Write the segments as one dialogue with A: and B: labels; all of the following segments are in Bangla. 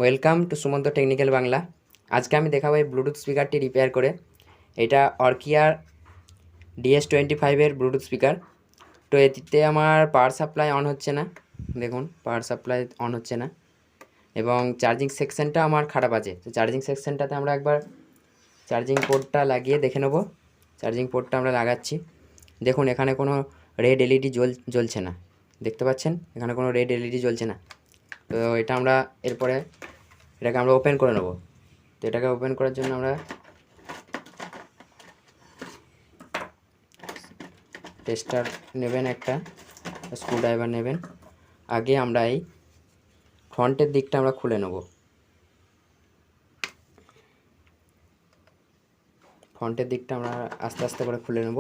A: Welcome to Sumanta technical Bangla. আজকে আমি দেখাবো এই ব্লুটুথ স্পিকারটি রিপেয়ার করে। এটা অর্কিয়ার DS-25 এর ব্লুটুথ স্পিকার। তো এটিতে আমার পাওয়ার সাপ্লাই অন হচ্ছে না, দেখুন পাওয়ার সাপ্লাই অন হচ্ছে না, এবং চার্জিং সেকশনটা আমার খারাপ আছে। তো চার্জিং সেকশনটাতে আমরা একবার চার্জিং পোর্টটা লাগিয়ে দেখে নেব। চার্জিং পোর্টটা আমরা লাগাচ্ছি। দেখুন এখানে কোনো রেড এলইডি জ্বলছে না, দেখতে পাচ্ছেন এখানে কোনো রেড এলইডি জ্বলছে না। তো এটা আমরা এরপরে এটাকে আমরা ওপেন করে নেব। তো এটাকে ওপেন করার জন্য আমরা টেস্টার নেবেন, একটা স্ক্রুড্রাইভার নেবেন। আগে আমরা এই ফ্রন্টের দিকটা আমরা খুলে নেব। ফ্রন্টের দিকটা আমরা আস্তে আস্তে করে খুলে নেব।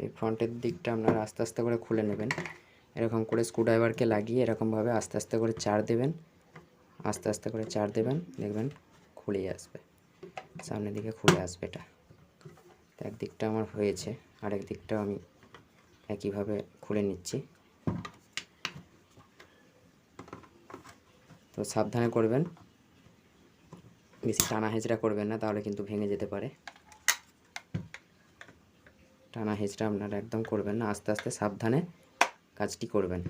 A: এই ফ্রন্টের দিকটা আপনারা আস্তে আস্তে করে খুলে নেবেন। এরকম করে স্ক্রুড্রাইভারকে লাগিয়ে এরকমভাবে আস্তে আস্তে করে চার দেবেন, আস্তে আস্তে করে চার দেবেন, দেখবেন খুলে আসবে, সামনের দিকে খুলে আসবে। এটা একদিকটা আমার হয়েছে, আরেক দিকটাও আমি একইভাবে খুলে নিচ্ছি। তো সাবধানে করবেন, বেশি টানা হেঁচড়া করবেন না, তাহলে কিন্তু ভেঙে যেতে পারে। টানা হেঁচড়া আপনারা একদম করবেন না, আস্তে আস্তে সাবধানে কাজটি করবেন।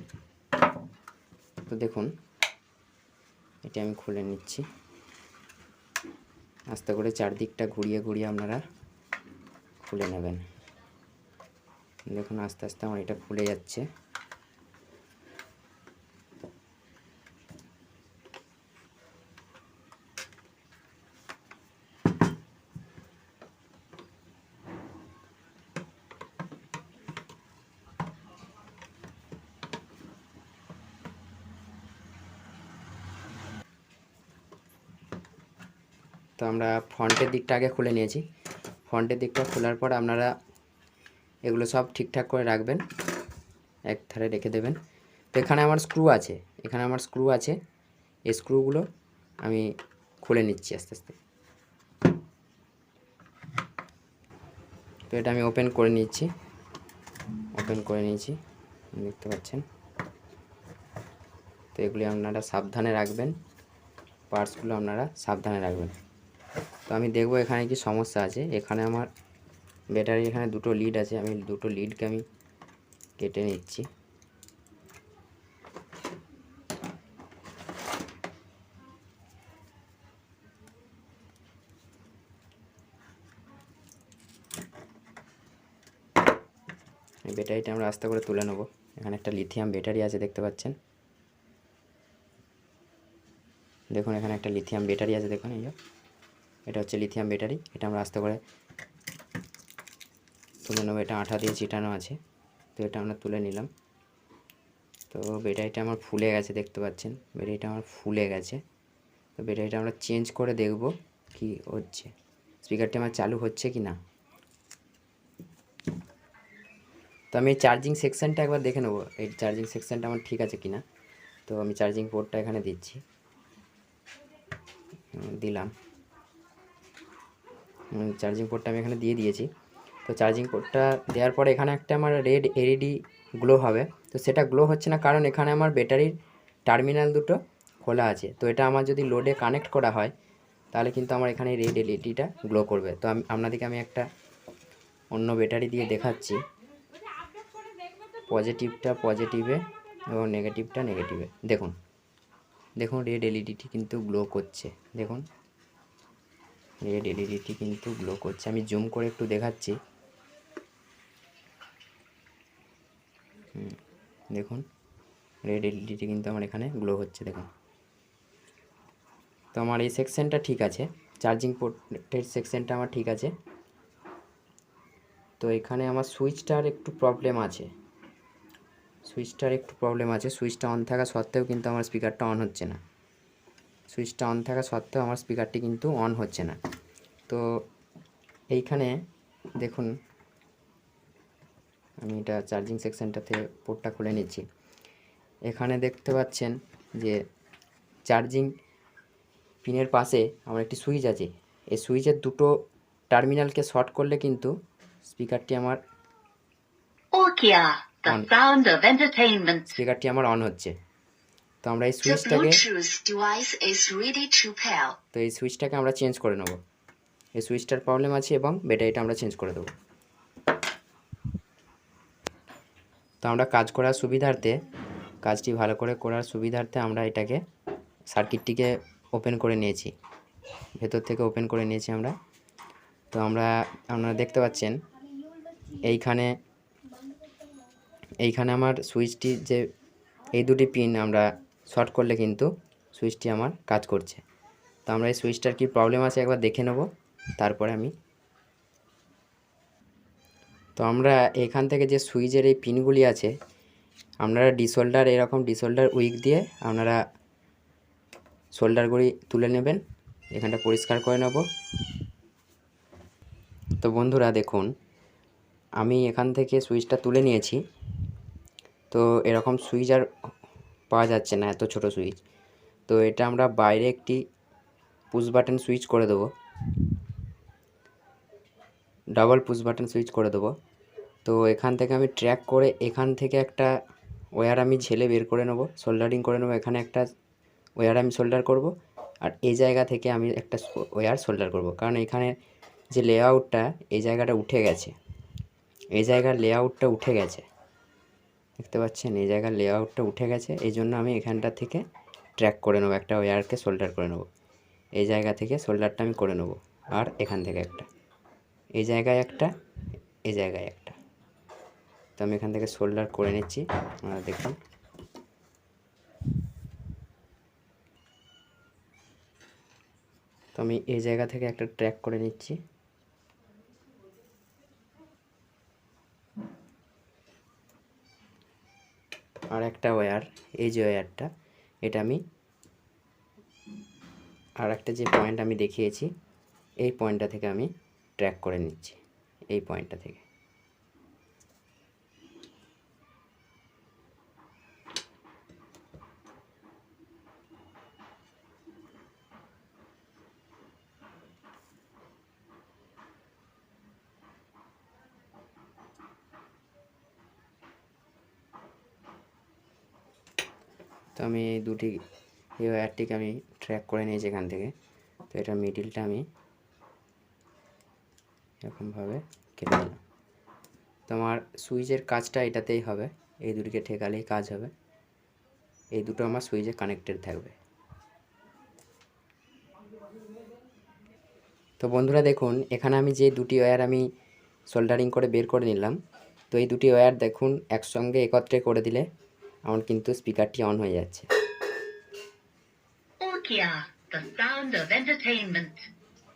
A: তো দেখুন এটা আমি খুলে নিচ্ছি, আস্তে করে চারদিকটা ঘুরিয়ে ঘুরিয়ে আপনারা খুলে নেবেন। দেখুন আস্তে আস্তে আমার এটা খুলে যাচ্ছে। তো আমরা ফ্রন্টের দিকটা আগে খুলে নিয়েছি। ফ্রন্টের দিকটা খোলার পর আপনারা এগুলো সব ঠিকঠাক করে রাখবেন, এক ধারে রেখে দেবেন। তো এখানে আমার স্ক্রু আছে, এখানে আমার স্ক্রু আছে, এই স্ক্রুগুলো আমি খুলে নিচ্ছি আস্তে আস্তে। তো এটা আমি ওপেন করে নিচ্ছি, ওপেন করে নিয়েছি, দেখতে পাচ্ছেন। তো এগুলি আপনারা সাবধানে রাখবেন, পার্টসগুলো আপনারা সাবধানে রাখবেন। তো আমি দেখব এখানে কি সমস্যা আছে। এখানে আমার ব্যাটারি, এখানে দুটো লিড আছে, আমি দুটো লিডকে আমি কেটে নিচ্ছি। এই ব্যাটারিটা আমরা আস্তে করে তুলে নেব। এখানে একটা লিথিয়াম ব্যাটারি আছে, দেখতে পাচ্ছেন। দেখুন এখানে একটা লিথিয়াম ব্যাটারি আছে, দেখুন এই যে এটা হচ্ছে লিথিয়াম ব্যাটারি। এটা আমরা আস্তে করে তুলে নেব, এটা আঠা দিয়ে চিটানো আছে। তো এটা আমরা তুলে নিলাম। তো ব্যাটারিটা আমার ফুলে গেছে, দেখতে পাচ্ছেন ব্যাটারিটা আমার ফুলে গেছে। তো ব্যাটারিটা আমরা চেঞ্জ করে দেখব কি হচ্ছে, স্পিকারটি আমার চালু হচ্ছে কি না। তো আমি চার্জিং সেকশনটা একবার দেখে নেব, এই চার্জিং সেকশনটা আমার ঠিক আছে কি না। তো আমি চার্জিং পোর্টটা এখানে দিচ্ছি, দিলাম। চার্জিং পোর্টটা আমি এখানে দিয়ে দিয়েছি। তো চার্জিং পোর্টটা দেওয়ার পরে এখানে একটা আমার রেড এলইডি গ্লো হবে। তো সেটা গ্লো হচ্ছে না, কারণ এখানে আমার ব্যাটারির টার্মিনাল দুটো খোলা আছে। তো এটা আমার যদি লোডে কানেক্ট করা হয় তাহলে কিন্তু আমার এখানে রেড এলইডিটা গ্লো করবে। তো আপনাদেরকে আমি একটা অন্য ব্যাটারি দিয়ে দেখাচ্ছি, পজিটিভটা পজিটিভে এবং নেগেটিভটা নেগেটিভে। দেখুন দেখুন রেড এলইডিটি কিন্তু গ্লো করছে, দেখুন রেড এলইডিটি কিন্তু গ্লো করছে। আমি জুম করে একটু দেখাচ্ছি, দেখুন রেড এলইডিটি কিন্তু আমার এখানে গ্লো হচ্ছে, দেখুন। তো আমার এই সেকশনটা ঠিক আছে, চার্জিং পোর্টের সেকশনটা আমার ঠিক আছে। তো এখানে আমার সুইচটার একটু প্রবলেম আছে, সুইচটা অন থাকা সত্ত্বেও কিন্তু আমার স্পিকারটা অন হচ্ছে না। সুইচটা অন থাকা সত্ত্বেও আমার স্পিকারটি কিন্তু অন হচ্ছে না। তো এইখানে দেখুন, আমি এটা চার্জিং সেকশনটাতে পোর্টটা খুলে নিচ্ছি। এখানে দেখতে পাচ্ছেন যে চার্জিং পিনের পাশে আমার একটি সুইচ আছে, এই সুইচের দুটো টার্মিনালকে শর্ট করলে কিন্তু স্পিকারটি আমার
B: ORKIA, the
A: on
B: sound of entertainment.
A: স্পিকারটি আমার অন হচ্ছে। তো আমরা এই
B: The
A: সুইচটাকে
B: Bluetooth device is ready to pair.
A: তো এই সুইচটাকে আমরা চেঞ্জ করে নেব। এই সুইচটার প্রবলেম আছে এবং ব্যাটারিটা আমরা চেঞ্জ করে দেবো। তো আমরা কাজ করার সুবিধার্থে, কাজটি ভালো করে করার সুবিধার্থে আমরা এটাকে সার্কিটটিকে ওপেন করে নিয়েছি, ভেতর থেকে ওপেন করে নিয়েছি আমরা। তো আপনারা দেখতে পাচ্ছেন এইখানে আমার সুইচটি যে এই দুটি পিন আমরা শর্ট করলে কিন্তু সুইচটি আমার কাজ করছে। তো আমরা এই সুইচটার কি প্রবলেম আছে একবার দেখে নেব তারপরে তো আমরা এখান থেকে যে সুইচের এই পিনগুলি আছে, আপনারা এরকম ডিসোল্ডার উইক দিয়ে আপনারা সোল্ডারগুলি তুলে নেবেন। এখানটা পরিষ্কার করে নেব। তো বন্ধুরা দেখুন, আমি এখান থেকে সুইচটা তুলে নিয়েছি। তো এরকম সুইচ আর পাওয়া যাচ্ছে না, এত ছোট সুইচ। তো এটা আমরা বাইরে একটি পুশ বাটন সুইচ করে দেবো, ডাবল পুশ বাটন সুইচ করে দেবো। তো এখান থেকে আমি ট্র্যাক করে এখান থেকে একটা ওয়্যার আমি ঝেলে বের করে নেব, সোল্ডারিং করে নেব। এখানে একটা ওয়্যার আমি সোল্ডার করব, আর এই জায়গা থেকে আমি একটা ওয়্যার সোল্ডার করব, কারণ এখানে যে লেআউটটা এই জায়গাটা উঠে গেছে, এই জায়গার লেআউটটা উঠে গেছে, দেখতে পাচ্ছেন এই জায়গার লেআউটটা উঠে গেছে। এই জন্য আমি এখানটা থেকে ট্র্যাক করে নেবো, একটা ওয়্যারকে সোল্ডার করে নেব। এই জায়গা থেকে সোল্ডারটা আমি করে নেব, আর এখান থেকে একটা, এই জায়গায় একটা, এই জায়গায় একটা। তো আমি এখান থেকে সোল্ডার করে নিচ্ছি, আপনারা দেখুন। তো আমি এই জায়গা থেকে একটা ট্র্যাক করে নিচ্ছি। আর একটা ওয়্যার, এই যে ওয়্যারটা, এটা আমি আর একটা যে পয়েন্ট আমি দেখিয়েছি এই পয়েন্টটা থেকে আমি ট্র্যাক করে নিচ্ছি, এই পয়েন্টটা থেকে। তো আমি এই ওয়্যারটিকে আমি ট্র্যাক করে নিয়েছি এখান থেকে। তো এটা মিডিলটা আমি এরকমভাবে কেটে দিলাম। তো আমার সুইচের কাজটা এটাতেই হবে, এই দুটিকে ঠেকালেই কাজ হবে। এই দুটো আমার সুইচে কানেক্টেড থাকবে। তো বন্ধুরা দেখুন, এখানে আমি যে দুটি ওয়্যার আমি সোল্ডারিং করে বের করে নিলাম, তো এই দুটি ওয়্যার দেখুন একসঙ্গে একত্রে করে দিলে আমার কিন্তু স্পিকারটি অন হয়ে যাচ্ছে।
B: ORKIA, the sound of entertainment.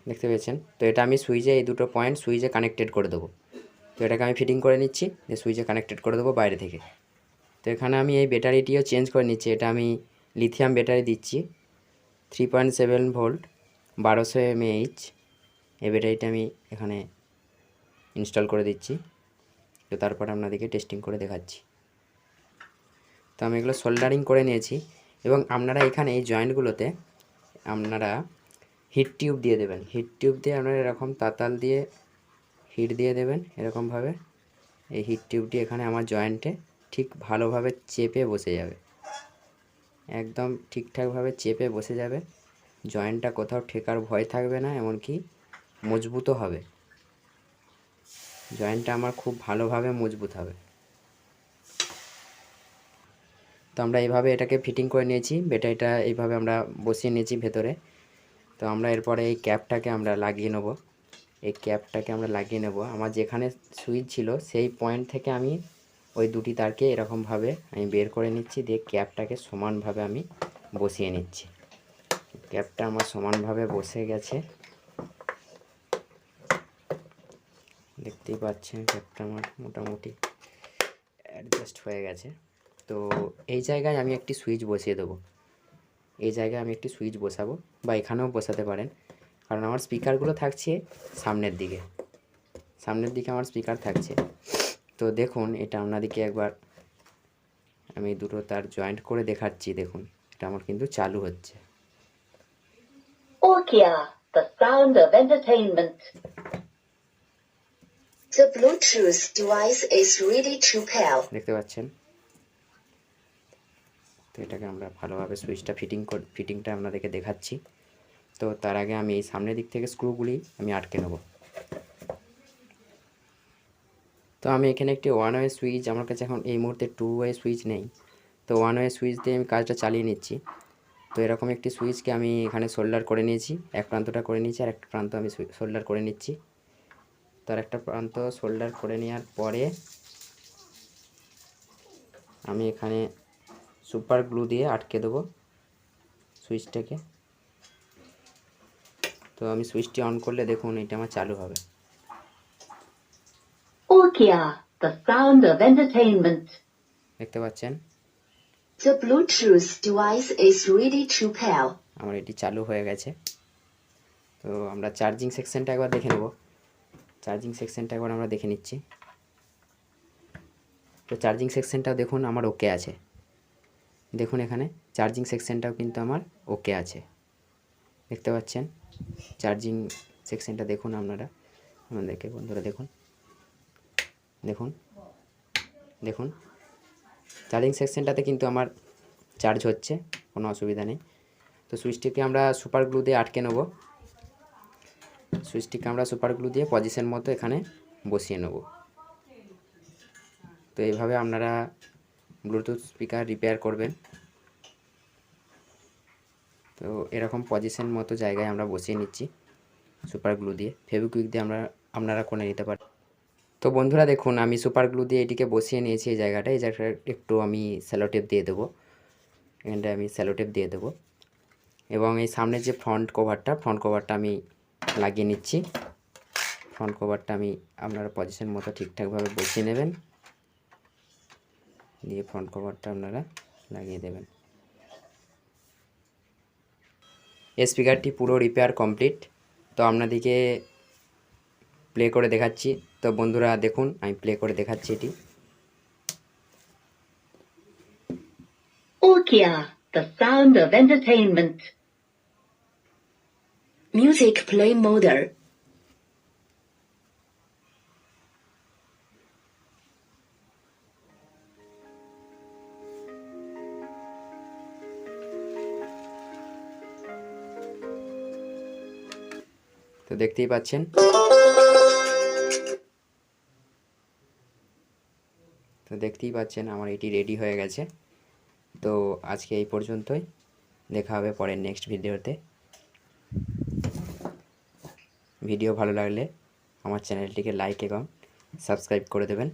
A: দেখতে পেয়েছেন? তো এটা আমি সুইচে এই দুটো পয়েন্ট সুইচে কানেক্টেড করে দেবো। তো এটাকে আমি ফিটিং করে নিচ্ছি, যে সুইচে কানেক্টেড করে দেবো বাইরে থেকে। তো এখানে আমি এই ব্যাটারিটিও চেঞ্জ করে নিচ্ছি। এটা আমি লিথিয়াম ব্যাটারি দিচ্ছি, 3.7 ভোল্ট, 1200 mAh। এই ব্যাটারিটা আমি এখানে ইনস্টল করে দিচ্ছি। তো তারপরে আপনাদেরকে টেস্টিং করে দেখাচ্ছি। তো আমি এগুলো সোল্ডারিং করে নিয়েছি, এবং আপনারা এখানে এই জয়েন্টগুলোতে আপনারা হিট টিউব দিয়ে দেবেন। হিট টিউব দিয়ে আপনারা এরকম তাতাল দিয়ে হিট দিয়ে দেবেন এরকমভাবে। এই হিট টিউবটি এখানে আমার জয়েন্টে ঠিক ভালোভাবে চেপে বসে যাবে, একদম ঠিকঠাকভাবে চেপে বসে যাবে। জয়েন্টটা কোথাও ঠেকার ভয় থাকবে না, এমনকি মজবুতও হবে। জয়েন্টটা আমার খুব ভালোভাবে মজবুত হবে। তো আমরা এইভাবে এটাকে ফিটিং করে নিয়েছি, ব্যাটারিটা এইভাবে আমরা বসিয়ে নিয়েছি ভেতরে। তো আমরা এরপরে এই ক্যাপটাকে আমরা লাগিয়ে নেব। এই ক্যাপটাকে আমরা লাগিয়ে নেব। আমার যেখানে সুইচ ছিল সেই পয়েন্ট থেকে আমি ওই দুটি তারকে এরকমভাবে আমি বের করে নিচ্ছি, দিয়ে ক্যাপটাকে সমানভাবে আমি বসিয়ে নিচ্ছি। ক্যাপটা আমার সমানভাবে বসে গেছে, দেখতেই পাচ্ছেন ক্যাপটা আমার মোটামুটি অ্যাডজাস্ট হয়ে গেছে। তো এই জায়গায় আমি একটি সুইচ বসিয়ে দেবো, এই জায়গায় আমি একটি সুইচ বসাবো, বা এখানেও বসাতে পারেন, কারণ আমার স্পিকারগুলো থাকছে সামনের দিকে, সামনের দিকে আমার স্পিকার থাকছে। তো দেখুন, এটা আপনাদেরকে একবার আমি দুটো তার জয়েন্ট করে দেখাচ্ছি। দেখুন, এটা আমার কিন্তু চালু হচ্ছে।
B: ORKIA, the sound of entertainment. The Bluetooth device is ready to pair.
A: দেখতে পাচ্ছেন। তো এটাকে আমরা ভালোভাবে সুইচটা ফিটিংটা আপনাদেরকে দেখাচ্ছি। তো তার আগে আমি এই সামনের দিক থেকে স্ক্রুগুলি আমি আটকে নেব। তো আমি এখানে একটি ওয়ান ওয়ে সুইচ, আমার কাছে এখন এই মুহূর্তে টু ওয়ে সুইচ নেই, তো ওয়ান ওয়ে সুইচ দিয়ে আমি কাজটা চালিয়ে নিচ্ছি। তো এরকম একটি সুইচকে আমি এখানে সোল্ডার করে নিয়েছি, এক প্রান্তটা করে নিয়েছি আর একটা প্রান্ত আমি সোল্ডার করে নিচ্ছি। তো আর একটা প্রান্ত সোল্ডার করে নেওয়ার পরে আমি এখানে সুপার গ্লু দিয়ে আটকে দেবো সুইচটাকে। তো আমি সুইচটি অন করলে দেখুন এটা আমার চালু হবে।
B: ORKIA, the sound of entertainment.
A: দেখতে পাচ্ছেন
B: The Bluetooth device is ready to pair.
A: আমার এটি চালু হয়ে গেছে। তো আমরা চার্জিং সেকশনটা একবার দেখে নেব। চার্জিং সেকশনটা একবার আমরা দেখে নিচ্ছি। তো চার্জিং সেকশনটাও দেখুন আমার ওকে আছে। দেখুন এখানে চার্জিং সেকশনটাও কিন্তু আমার ওকে আছে, দেখতে পাচ্ছেন। চার্জিং সেকশনটা দেখুন আপনারা, আমাদেরকে বন্ধুরা দেখুন দেখুন দেখুন চার্জিং সেকশনটাতে কিন্তু আমার চার্জ হচ্ছে, কোনো অসুবিধা নেই। তো সুইচটিকে আমরা সুপার গ্লু দিয়ে আটকে নেব। সুইচটিকে আমরা সুপার গ্লু দিয়ে পজিশন মতো এখানে বসিয়ে নেব। তো এইভাবে আপনারা ব্লুটুথ স্পিকার রিপেয়ার করবেন। তো এরকম পজিশন মতো জায়গায় আমরা বসিয়ে নিচ্ছি সুপার গ্লু দিয়ে, ফেভিকুইক দিয়ে আপনারা করে নিতে পারেন। তো বন্ধুরা দেখুন আমি সুপার গ্লু দিয়ে এটিকে বসিয়ে নিয়েছি এই জায়গাটা একটু আমি স্যালোটেপ দিয়ে দেবো, এখানটায় আমি স্যালোটেপ দিয়ে দেবো। এবং এই সামনে যে ফ্রন্ট কভারটা আমি লাগিয়ে নিচ্ছি। ফ্রন্ট কভারটা আমি আপনারা পজিশন মতো ঠিকঠাকভাবে বসিয়ে নেবেন, দিয়ে ফ্রন্ট কভারটা আপনারা লাগিয়ে দেবেন। এই স্পিকারটি পুরো রিপেয়ার কমপ্লিট। তো আপনাদেরকে প্লে করে দেখাচ্ছি। তো বন্ধুরা দেখুন আমি প্লে করে দেখাচ্ছি এটি।
B: ORKIA, the sound of entertainment. Music play mode.
A: তো দেখতেই পাচ্ছেন। আমার এটি রেডি হয়ে গেছে। তো আজকে এই পর্যন্তই, দেখা হবে পরের নেক্সট ভিডিওতে। ভিডিও ভালো লাগলে আমার চ্যানেলটিকে লাইক এবং সাবস্ক্রাইব করে দেবেন।